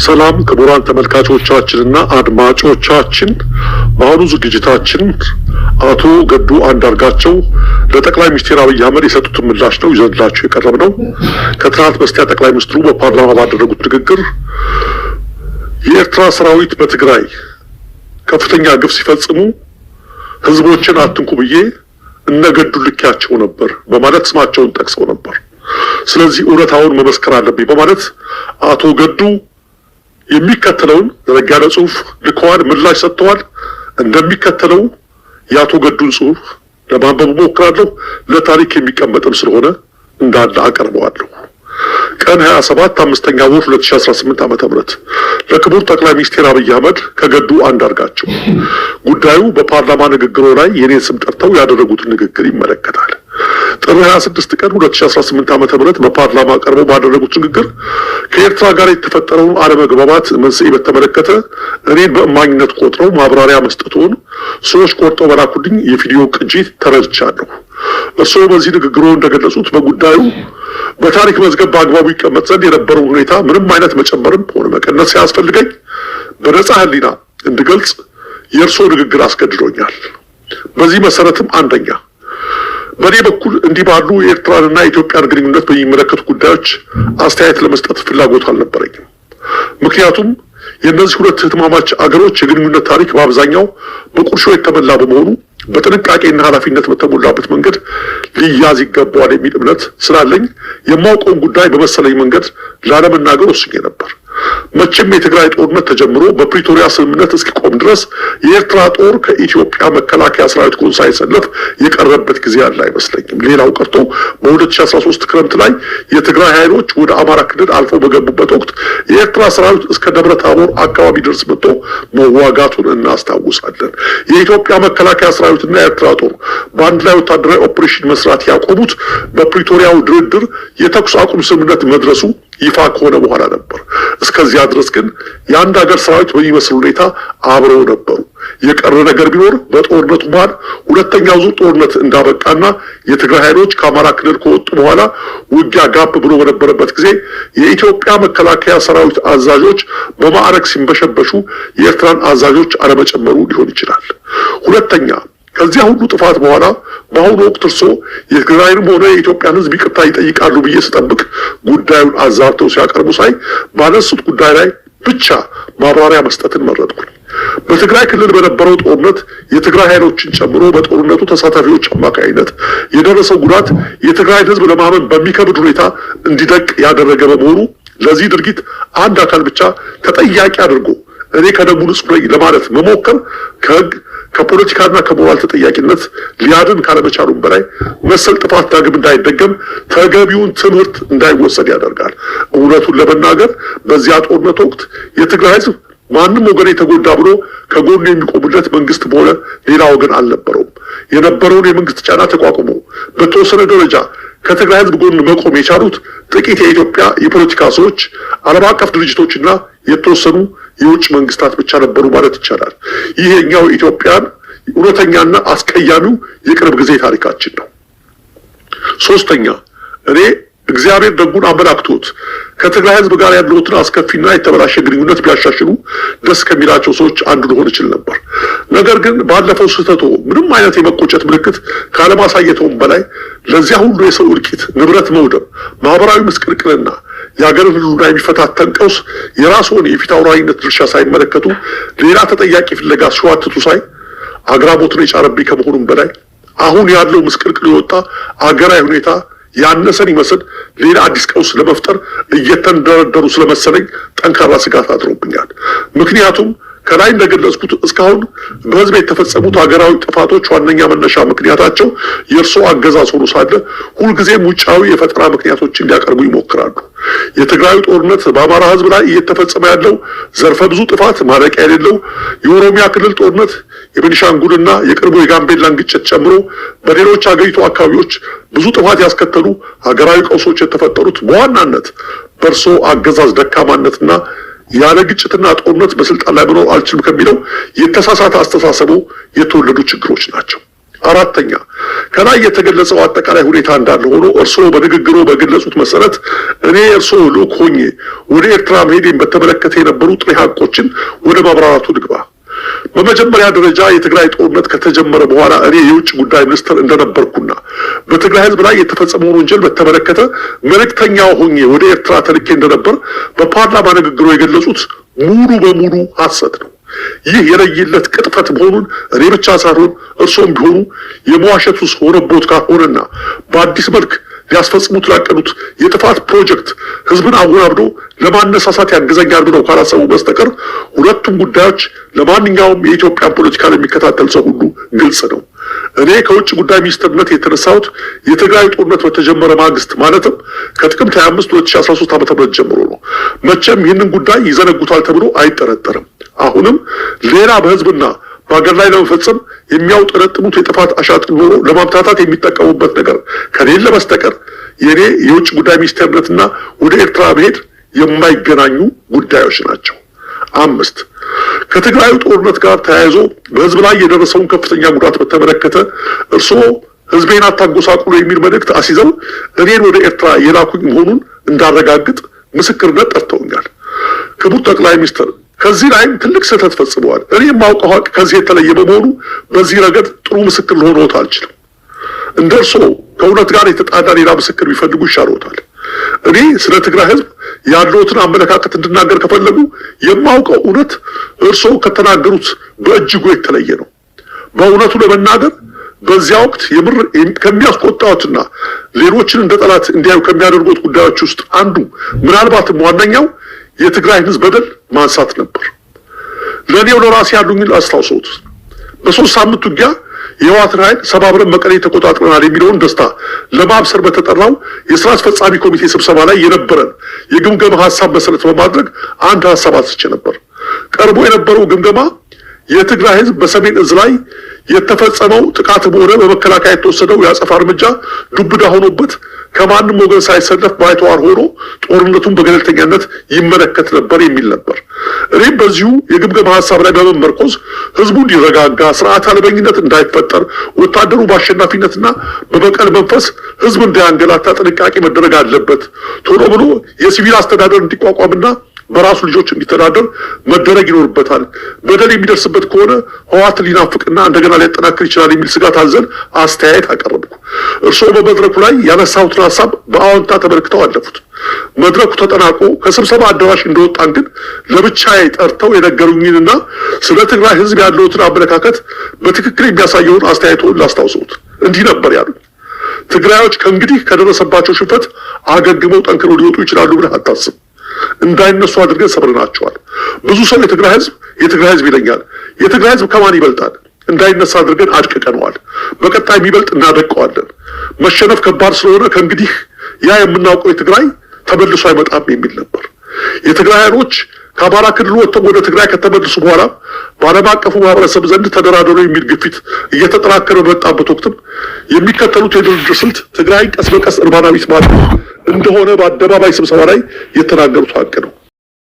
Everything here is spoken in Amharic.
ሰላም ክቡራን ተመልካቾቻችንና አድማጮቻችን፣ በአሁኑ ዝግጅታችን አቶ ገዱ አንዳርጋቸው ለጠቅላይ ሚኒስትር አብይ አህመድ የሰጡትን ምላሽ ነው ይዘንላችሁ የቀረብነው። ከትናንት በስቲያ ጠቅላይ ሚኒስትሩ በፓርላማ ባደረጉት ንግግር የኤርትራ ሰራዊት በትግራይ ከፍተኛ ግፍ ሲፈጽሙ ህዝቦችን አትንኩ ብዬ እነገዱ ልኪያቸው ነበር በማለት ስማቸውን ጠቅሰው ነበር። ስለዚህ እውነታውን መመስከር አለብኝ በማለት አቶ ገዱ የሚከተለውን ረጋለ ጽሁፍ ልከዋል፣ ምላሽ ሰጥተዋል። እንደሚከተለው የአቶ ገዱን ጽሁፍ ለማንበብ ሞክራለሁ። ለታሪክ የሚቀመጥም ስለሆነ እንዳለ አቀርበዋለሁ። ቀን 27 5ኛ ወር 2018 ዓ.ም ለክቡር ጠቅላይ ሚኒስትር አብይ አህመድ ከገዱ አንዳርጋቸው ጉዳዩ በፓርላማ ንግግሩ ላይ የኔን ስም ጠርተው ያደረጉትን ንግግር ይመለከታል። ጥር 26 ቀን 2018 ዓ.ም በፓርላማ ቀርበው ባደረጉት ንግግር ከኤርትራ ጋር የተፈጠረውን አለመግባባት መንስኤ በተመለከተ እኔን በእማኝነት ቆጥረው ማብራሪያ መስጠቱን ሰዎች ቆርጠው በላኩልኝ የቪዲዮ ቅጂ ተረድቻለሁ። እርስዎ በዚህ ንግግሩ እንደገለጹት በጉዳዩ በታሪክ መዝገብ በአግባቡ ይቀመጥ ዘንድ የነበረው ሁኔታ ምንም አይነት መጨመርም ሆነ መቀነስ ሲያስፈልገኝ በነጻ ህሊና እንድገልጽ የእርስዎ ንግግር አስገድዶኛል። በዚህ መሰረትም አንደኛ፣ በእኔ በኩል እንዲህ ባሉ የኤርትራንና የኢትዮጵያን ግንኙነት በሚመለከቱ ጉዳዮች አስተያየት ለመስጠት ፍላጎት አልነበረኝም። ምክንያቱም የእነዚህ ሁለት እህትማማች አገሮች የግንኙነት ታሪክ በአብዛኛው በቁርሾ የተሞላ በመሆኑ በጥንቃቄና ኃላፊነት በተሞላበት መንገድ ሊያዝ ይገባዋል የሚል እምነት ስላለኝ የማውቀውን ጉዳይ በመሰለኝ መንገድ ላለመናገር ወስኜ ነበር። መቼም የትግራይ ጦርነት ተጀምሮ በፕሪቶሪያ ስምምነት እስኪቆም ድረስ የኤርትራ ጦር ከኢትዮጵያ መከላከያ ሰራዊት ጎን ሳይሰለፍ የቀረበት ጊዜ ያለ አይመስለኝም። ሌላው ቀርቶ በ2013 ክረምት ላይ የትግራይ ኃይሎች ወደ አማራ ክልል አልፎ በገቡበት ወቅት የኤርትራ ሰራዊት እስከ ደብረ ታቦር አካባቢ ድረስ መጥቶ መዋጋቱን እናስታውሳለን። የኢትዮጵያ መከላከያ ሰራዊትና የኤርትራ ጦር በአንድ ላይ ወታደራዊ ኦፕሬሽን መስራት ያቆሙት በፕሪቶሪያው ድርድር የተኩስ አቁም ስምምነት መድረሱ ይፋ ከሆነ በኋላ ነበር። እስከዚያ ድረስ ግን የአንድ ሀገር ሰራዊት በሚመስል ሁኔታ አብረው ነበሩ። የቀረ ነገር ቢኖር በጦርነቱ መሃል ሁለተኛው ዙር ጦርነት እንዳበቃና የትግራይ ኃይሎች ከአማራ ክልል ከወጡ በኋላ ውጊያ ጋብ ብሎ በነበረበት ጊዜ የኢትዮጵያ መከላከያ ሰራዊት አዛዦች በማዕረግ ሲንበሸበሹ የኤርትራን አዛዦች አለመጨመሩ ሊሆን ይችላል። ሁለተኛ፣ ከዚያ ሁሉ ጥፋት በኋላ በአሁኑ ወቅት እርስዎ የትግራይንም ሆነ የኢትዮጵያን ሕዝብ ይቅርታ ይጠይቃሉ ብዬ ስጠብቅ ጉዳዩን አዛብተው ሲያቀርቡ ሳይ ባነሱት ጉዳይ ላይ ብቻ ማብራሪያ መስጠትን መረጥኩኝ። በትግራይ ክልል በነበረው ጦርነት የትግራይ ኃይሎችን ጨምሮ በጦርነቱ ተሳታፊዎች አማካኝነት የደረሰው ጉዳት የትግራይ ሕዝብ ለማመን በሚከብድ ሁኔታ እንዲደቅ ያደረገ በመሆኑ ለዚህ ድርጊት አንድ አካል ብቻ ተጠያቂ አድርጎ እኔ ከደሙ ንጹህ ነኝ ለማለት መሞከር ከህግ ከፖለቲካና ከሞራል ተጠያቂነት ሊያድን ካለመቻሉም በላይ መሰል ጥፋት ዳግም እንዳይደገም ተገቢውን ትምህርት እንዳይወሰድ ያደርጋል። እውነቱን ለመናገር በዚያ ጦርነት ወቅት የትግራይ ህዝብ ማንም ወገን የተጎዳ ብሎ ከጎኑ የሚቆምለት መንግስት በሆነ ሌላ ወገን አልነበረውም። የነበረውን የመንግስት ጫና ተቋቁሞ በተወሰነ ደረጃ ከትግራይ ህዝብ ጎን መቆም የቻሉት ጥቂት የኢትዮጵያ የፖለቲካ ሰዎች፣ ዓለም አቀፍ ድርጅቶችና የተወሰኑ የውጭ መንግስታት ብቻ ነበሩ ማለት ይቻላል። ይህ የኛው ኢትዮጵያን እውነተኛና አስቀያሚው የቅርብ ጊዜ ታሪካችን ነው። ሶስተኛ፣ እኔ እግዚአብሔር ደጉን አመላክቶት ከትግራይ ህዝብ ጋር ያለውትን አስከፊና የተበላሸ ግንኙነት ቢያሻሽሉ ደስ ከሚላቸው ሰዎች አንዱ ልሆን ይችል ነበር። ነገር ግን ባለፈው ስህተቶ ምንም አይነት የመቆጨት ምልክት ካለማሳየተውም በላይ ለዚያ ሁሉ የሰው እልቂት፣ ንብረት መውደም፣ ማህበራዊ ምስቅልቅልና የሀገርን ህልውና የሚፈታተን ቀውስ የራስዎን የፊት አውራሪነት ድርሻ ሳይመለከቱ ሌላ ተጠያቂ ፍለጋ ሲዋትቱ ሳይ አግራሞትን የጫረብኝ ከመሆኑም በላይ አሁን ያለው ምስቅልቅል የወጣ አገራዊ ሁኔታ ያነሰን ይመስል ሌላ አዲስ ቀውስ ለመፍጠር እየተንደረደሩ ስለመሰለኝ ጠንካራ ስጋት አድሮብኛል። ምክንያቱም ከላይ እንደገለጽኩት እስካሁን በህዝብ የተፈጸሙት ሀገራዊ ጥፋቶች ዋነኛ መነሻ ምክንያታቸው የእርስዎ አገዛዝ ሆኖ ሳለ ሁልጊዜም ውጫዊ የፈጠራ ምክንያቶችን ሊያቀርቡ ይሞክራሉ። የትግራዩ ጦርነት በአማራ ህዝብ ላይ እየተፈጸመ ያለው ዘርፈ ብዙ ጥፋት ማለቂያ የሌለው የኦሮሚያ ክልል ጦርነት፣ የቤኒሻንጉልና የቅርቡ የጋምቤላን ግጭት ጨምሮ በሌሎች ሀገሪቱ አካባቢዎች ብዙ ጥፋት ያስከተሉ ሀገራዊ ቀውሶች የተፈጠሩት በዋናነት በእርስዎ አገዛዝ ደካማነትና ያለ ግጭትና ጦርነት በስልጣን ላይ መኖር አልችልም ከሚለው የተሳሳተ አስተሳሰቡ የተወለዱ ችግሮች ናቸው። አራተኛ ከላይ የተገለጸው አጠቃላይ ሁኔታ እንዳለ ሆኖ እርስዎ በንግግሩ በገለጹት መሰረት እኔ እርስዎ ልዑክ ሆኜ ወደ ኤርትራ መሄዴን በተመለከተ የነበሩ ጥሬ ሀቆችን ወደ ማብራራቱ ልግባ። በመጀመሪያ ደረጃ የትግራይ ጦርነት ከተጀመረ በኋላ እኔ የውጭ ጉዳይ ሚኒስትር እንደነበርኩና በትግራይ ህዝብ ላይ የተፈጸመውን ወንጀል በተመለከተ መልእክተኛው ሆኜ ወደ ኤርትራ ተልኬ እንደነበር በፓርላማ ንግግሩ የገለጹት ሙሉ በሙሉ ሐሰት ነው። ይህ የለየለት ቅጥፈት መሆኑን እኔ ብቻ ሳይሆን እርሶም ቢሆኑ የመዋሸቱ ሆነቦት ካልሆነና በአዲስ መልክ ሊያስፈጽሙት ላቀዱት የጥፋት ፕሮጀክት ህዝብን አወናብዶ ለማነሳሳት ያገዘኛል ብለው ካላሰቡ በስተቀር ሁለቱም ጉዳዮች ለማንኛውም የኢትዮጵያን ፖለቲካ ለሚከታተል ሰው ሁሉ ግልጽ ነው። እኔ ከውጭ ጉዳይ ሚኒስትርነት የተነሳሁት የትግራይ ጦርነት በተጀመረ ማግስት ማለትም ከጥቅምት 25 2013 ዓ.ም ጀምሮ ነው። መቼም ይህንን ጉዳይ ይዘነጉታል ተብሎ አይጠረጠርም። አሁንም ሌላ በህዝብና በአገር ላይ ለመፈጸም የሚያውጠነጥኑት የጥፋት አሻጥር ኖሮ ለማምታታት የሚጠቀሙበት ነገር ከሌለ በስተቀር የኔ የውጭ ጉዳይ ሚኒስትርነትና ወደ ኤርትራ መሄድ የማይገናኙ ጉዳዮች ናቸው። 5 ከትግራዩ ጦርነት ጋር ተያይዞ በህዝብ ላይ የደረሰውን ከፍተኛ ጉዳት በተመለከተ እርስዎ ህዝቤን አታጎሳቁሉ የሚል መልእክት አስይዘው እኔን ወደ ኤርትራ የላኩኝ መሆኑን እንዳረጋግጥ ምስክርነት ጠርተውኛል። ክቡር ጠቅላይ ሚኒስትር ከዚህ ላይም ትልቅ ስህተት ፈጽመዋል። እኔ የማውቀው ሀቅ ከዚህ የተለየ በመሆኑ በዚህ ረገድ ጥሩ ምስክር ልሆንዎት አልችልም። እንደ እርስዎ ከእውነት ጋር የተጣዳ ሌላ ምስክር ቢፈልጉ ይሻልዎታል። እኔ ስለ ትግራይ ህዝብ ያለዎትን አመለካከት እንድናገር ከፈለጉ የማውቀው እውነት እርስዎ ከተናገሩት በእጅጉ የተለየ ነው። በእውነቱ ለመናገር በዚያ ወቅት የምር ከሚያስቆጣዎትና ሌሎችን እንደ ጠላት እንዲያዩ ከሚያደርጉት ጉዳዮች ውስጥ አንዱ ምናልባትም ዋነኛው የትግራይ ህዝብ በደል ማንሳት ነበር። ለኔው ለራሴ ያሉኝን አስታውሰውት በ3 ሳምንት ውጊያ የህወሓትን ኃይል ሰባብረን መቀሌ ተቆጣጥረናል የሚለውን ደስታ ለማብሰር በተጠራው የስራ አስፈጻሚ ኮሚቴ ስብሰባ ላይ የነበረን የግምገማ ሐሳብ መሰረት በማድረግ አንድ ሐሳብ አንስቼ ነበር። ቀርቦ የነበረው ግምገማ የትግራይ ህዝብ በሰሜን እዝ ላይ የተፈጸመው ጥቃትም ሆነ በመከላከያ የተወሰደው የአጸፋ እርምጃ ዱብዳ ሆኖበት ከማንም ወገን ሳይሰለፍ ባይተዋር ሆኖ ጦርነቱን በገለልተኛነት ይመለከት ነበር የሚል ነበር። እኔም በዚሁ የግምገማ ሐሳብ ላይ በመመርኮዝ ህዝቡ እንዲረጋጋ፣ ስርዓት አልበኝነት እንዳይፈጠር፣ ወታደሩ በአሸናፊነትና በበቀል መንፈስ ህዝብ እንዳያንገላታ ጥንቃቄ መደረግ አለበት፣ ቶሎ ብሎ የሲቪል አስተዳደር እንዲቋቋምና በራሱ ልጆች እንዲተዳደር መደረግ ይኖርበታል፣ በደል የሚደርስበት ከሆነ ህወሓት ሊናፍቅና እንደገና ሊያጠናክር ይችላል የሚል ስጋት አዘል አስተያየት አቀረብኩ። እርስዎ በመድረኩ ላይ ያነሳሁትን ሐሳብ በአዎንታ ተመልክተው አለፉት። መድረኩ ተጠናቆ ከስብሰባ አዳራሽ እንደወጣን ግን ለብቻዬ ጠርተው የነገሩኝንና ስለ ትግራይ ህዝብ ያለውትን አመለካከት በትክክል የሚያሳየውን አስተያየቶን ላስታውሰውት እንዲህ ነበር ያሉት። ትግራዮች ከእንግዲህ ከደረሰባቸው ሽንፈት አገግመው ጠንክረው ሊወጡ ይችላሉ ብለህ አታስብ። እንዳይነሱ አድርገን ሰብረናቸዋል። ብዙ ሰው የትግራይ ህዝብ ይለኛል። የትግራይ ህዝብ ከማን ይበልጣል? እንዳይነሳ አድርገን አድቅቀነዋል። በቀጣይ የሚበልጥ እናደቀዋለን። መሸነፍ ከባድ ስለሆነ ከእንግዲህ ያ የምናውቀው የትግራይ ተመልሶ አይመጣም የሚል ነበር። የትግራይ ኃይሎች ከአማራ ክልል ወጥተው ወደ ትግራይ ከተመለሱ በኋላ በዓለም አቀፉ ማህበረሰብ ዘንድ ተደራደሩ የሚል ግፊት እየተጠናከረ በመጣበት ወቅትም የሚከተሉት የድርድር ስልት ትግራይ ቀስ በቀስ እርባናዊት ማድረግ እንደሆነ በአደባባይ ስብሰባ ላይ የተናገሩት ሀቅ ነው።